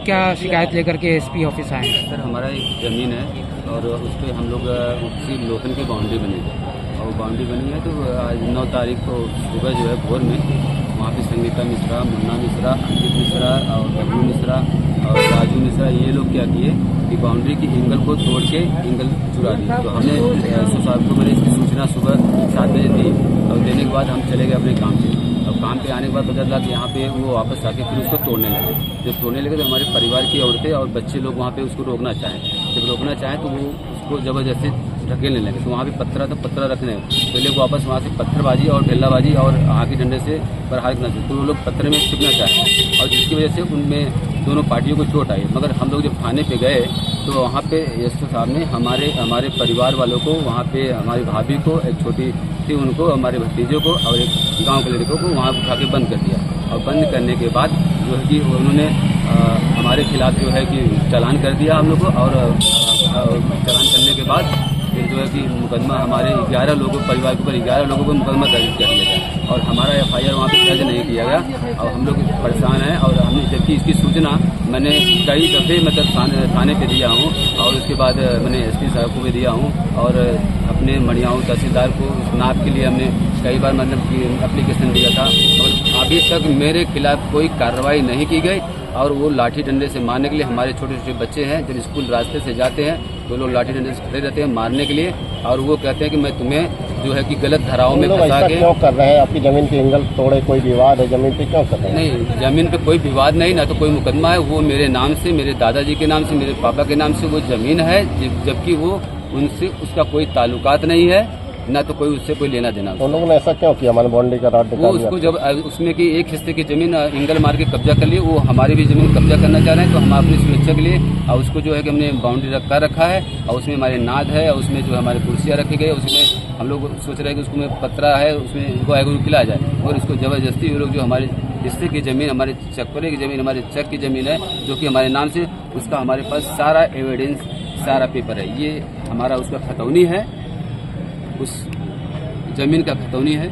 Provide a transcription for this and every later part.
क्या शिकायत लेकर के एसपी ऑफिस आए हैं? सर हमारा एक ज़मीन है और उस पर हम लोग उसकी लोखंड की बाउंड्री बनी है और बाउंड्री बनी है तो आज 9 तारीख को सुबह जो है भोर में वहाँ पे संगीता मिश्रा, मुन्ना मिश्रा, अंकित मिश्रा और बबलू मिश्रा और राजू मिश्रा ये लोग क्या किए कि बाउंड्री की एंगल को तोड़ के एंगल चुरा दी। तो हमने एसओ साहब को मैंने इसकी सूचना सुबह 7 बजे दी और देने के बाद हम चले गए अपने काम से। अब काम पे आने के बाद पता चला कि यहाँ पे वो वापस आके फिर उसको तोड़ने लगे। जब तोड़ने लगे तो हमारे परिवार की औरतें और बच्चे लोग वहाँ पे उसको रोकना चाहें। जब रोकना चाहें तो वो उसको ज़बरदस्ती ढकेलने लगे। तो वहाँ पे पत्थर रखने पहले वो वापस वहाँ से पत्थरबाजी और ढेलाबाजी और हाथी डंडे से प्रहार करना चाहिए। तो वो लोग पत्थर में छिपना चाहे और जिसकी वजह से उनमें दोनों पार्टियों को चोट आई। मगर हम लोग जब थाने पे गए तो वहाँ पे एसओ साहब ने हमारे परिवार वालों को, वहाँ पे हमारी भाभी को, एक छोटी थी उनको, हमारे भतीजों को और एक गांव के लड़कों को वहाँ उठा के बंद कर दिया। और बंद करने के बाद जो है कि उन्होंने हमारे खिलाफ जो है कि चालान कर दिया हम लोग को। और चालान करने के बाद फिर जो है कि मुकदमा हमारे 11 लोगों परिवार के ऊपर 11 लोगों को मुकदमा दर्ज कर दिया गया और हमारा FIR वहाँ पे दर्ज नहीं किया गया। और हम लोग परेशान हैं और हमने जबकि इसकी सूचना मैंने कई दफ़े मतलब थाने पे दिया हूँ और उसके बाद मैंने SP साहब को भी दिया हूँ और अपने मड़ियाऊ तहसीलदार को नाप के लिए हमने कई बार मतलब कि एप्लीकेशन दिया था और अभी तक मेरे खिलाफ कोई कार्रवाई नहीं की गई। और वो लाठी डंडे से मारने के लिए, हमारे छोटे छोटे बच्चे हैं जब स्कूल रास्ते से जाते हैं तो लोग लाठी डंडे से खड़े रहते हैं मारने के लिए और वो कहते हैं कि मैं तुम्हें जो है कि गलत धाराओं में फंसा के। क्यों कर रहे हैं? आपकी जमीन की एंगल तोड़े, कोई विवाद है जमीन पे, क्यों कर रहे हैं? नहीं, जमीन पे कोई विवाद नहीं, ना तो कोई मुकदमा है। वो मेरे नाम से, मेरे दादाजी के नाम से, मेरे पापा के नाम से वो जमीन है, जबकि वो उनसे उसका कोई ताल्लुकात नहीं है, ना तो कोई उससे कोई लेना देना। तो लोगों ने ऐसा क्यों किया? हमारे बाउंड्री का रात वो उसको जब उसमें की एक हिस्से की जमीन एंगल मार के कब्जा कर लिए, वो हमारी भी जमीन कब्जा करना चाह रहे हैं। तो हम अपनी सुरक्षा के लिए और उसको जो है कि हमने बाउंड्री रखा है और उसमें हमारे नाद है और उसमें जो हमारे कुर्सियाँ रखी गई, उसमें हम लोग सोच रहे हैं कि उसमें पतरा है, उसमें गाय गरू खिलाया जाए और उसको जबरदस्ती वो लोग जो हमारे हिस्से की जमीन, हमारे चकपरे की जमीन, हमारे चक की जमीन है जो कि हमारे नाम से, उसका हमारे पास सारा एविडेंस, सारा पेपर है। ये हमारा उसका खतौनी है, उस जमीन का खतौनी है।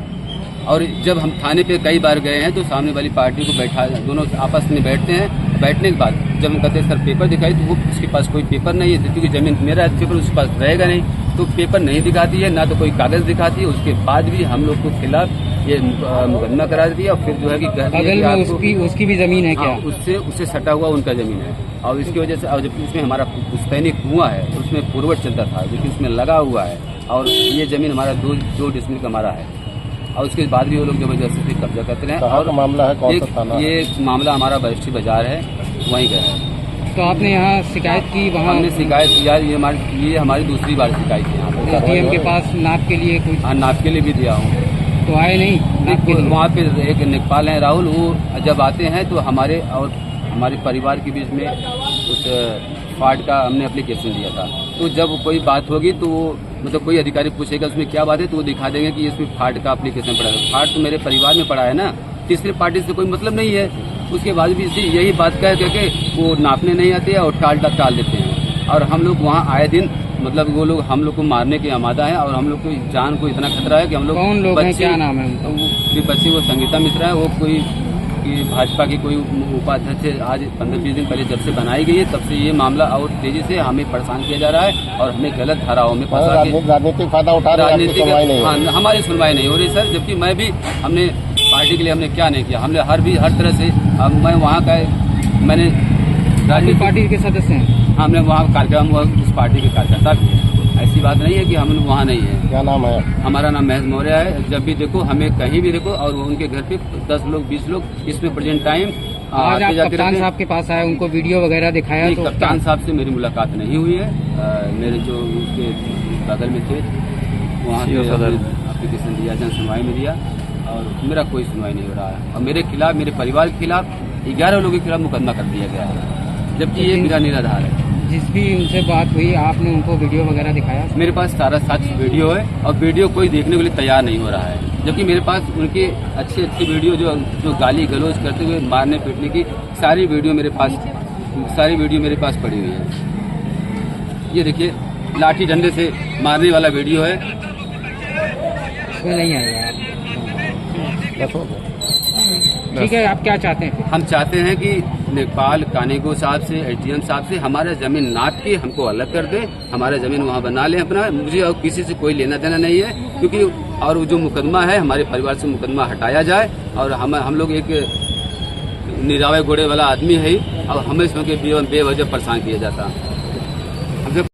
और जब हम थाने पे कई बार गए हैं तो सामने वाली पार्टी को बैठा, दोनों आपस में बैठते हैं। बैठने के बाद जब हम कहते हैं सर पेपर दिखाई, तो वो उसके पास कोई पेपर नहीं है क्योंकि जमीन मेरा है, पेपर उसके पास रहेगा नहीं, तो पेपर नहीं दिखाती है, ना तो कोई कागज दिखाती है। उसके बाद भी हम लोग को खिलाफ ये मुकदमा करा दिया और फिर जो है कि बगल में उसकी भी जमीन है क्या? उससे सटा हुआ उनका जमीन है और इसकी वजह से, और जबकि उसमें हमारा पुश्तैनी कुआं है, उसमें फॉरवर्ड चलता था जो कि उसमें लगा हुआ है और ये जमीन हमारा 2 डिसमिल का हमारा है और उसके बाद भी वो लोग जबरदस्ती कब्जा करते रहे। और मामला है कौन सा थाना? ये मामला हमारा बस्ती बाजार है, वहीं का है। तो आपने यहाँ शिकायत की? वहाँ हमने शिकायत किया, ये हमारी दूसरी बार शिकायत की। यहाँ SDM के पास नाप के लिए कुछ? हाँ, नाप के लिए भी दिया हूँ तो आए नहीं? वहाँ पे एक लेखपाल हैं राहुल, वो जब आते हैं तो हमारे और हमारे परिवार के बीच में उस फाट का हमने एप्लीकेशन दिया था। तो जब कोई बात होगी तो वो मतलब कोई अधिकारी पूछेगा उसमें क्या बात है तो वो दिखा देंगे कि इसमें फाट का एप्लीकेशन पड़ा है। फाट तो मेरे परिवार में पड़ा है ना, तीसरी पार्टी से कोई मतलब नहीं है। उसके बाद भी यही बात कह करके वो नापने नहीं आते हैं और टाल देते हैं। और हम लोग वहाँ आए दिन मतलब वो लोग हम लोग को मारने के आमादा है और हम लोग को जान को इतना खतरा है कि हम लोग। कौन लोग हैं, क्या नाम है उनका? बच्ची वो संगीता मिश्रा है, वो कोई भाजपा की कोई उपाध्यक्ष। आज 15-20 दिन पहले जब से बनाई गई है तब से ये मामला और तेजी से हमें परेशान किया जा रहा है और हमें गलत धाराओं में फंसा के राजनीतिक फायदा उठा रहे हैं। राजनीतिक हमारी सुनवाई नहीं हो रही सर, जबकि मैं भी हमने पार्टी के लिए हमने क्या नहीं किया। हमने हर तरह से मैं वहाँ का मैंने राजनीतिक पार्टी के सदस्य हैं, हमने वहाँ कार्यक्रम उस पार्टी के कार्यकर्ता भी है। ऐसी बात नहीं है कि हम वहाँ नहीं है। क्या नाम है? हमारा नाम महज मौर्य है। जब भी देखो हमें कहीं भी देखो और उनके घर पे 10 लोग 20 लोग इसमें प्रेजेंट टाइम आज आप कप्तान साहब के पास आए, उनको वीडियो वगैरह दिखाया? तो कप्तान साहब से मेरी मुलाकात नहीं हुई है। मेरे जो उसके बगल में थे वहाँ पे एप्लीकेशन दिया, जन सुनवाई में दिया और मेरा कोई सुनवाई नहीं हो रहा है। और मेरे खिलाफ, मेरे परिवार के खिलाफ 11 लोगों के खिलाफ मुकदमा कर दिया गया है, जबकि ये मेरा निराधार है। जिस भी उनसे बात हुई आपने उनको वीडियो वगैरह दिखाया? मेरे पास सारा साक्ष्य वीडियो है और वीडियो कोई देखने के लिए तैयार नहीं हो रहा है, जबकि मेरे पास उनकी अच्छी वीडियो जो गाली गलौज करते हुए मारने पीटने की सारी वीडियो मेरे पास पड़ी हुई है। ये देखिए लाठी डंडे से मारने वाला वीडियो है। कोई नहीं आएगा। ठीक है, आप क्या चाहते हैं? हम चाहते हैं कि नेपाल कानीगो साहब से, एसडीएम साहब से हमारा जमीन नाप के हमको अलग कर दे, हमारा जमीन वहाँ बना ले अपना। मुझे और किसी से कोई लेना देना नहीं है, क्योंकि और जो मुकदमा है हमारे परिवार से मुकदमा हटाया जाए। और हम लोग एक निरावे घोड़े वाला आदमी है और हमें इसमें बेवजह परेशान किया जाता है।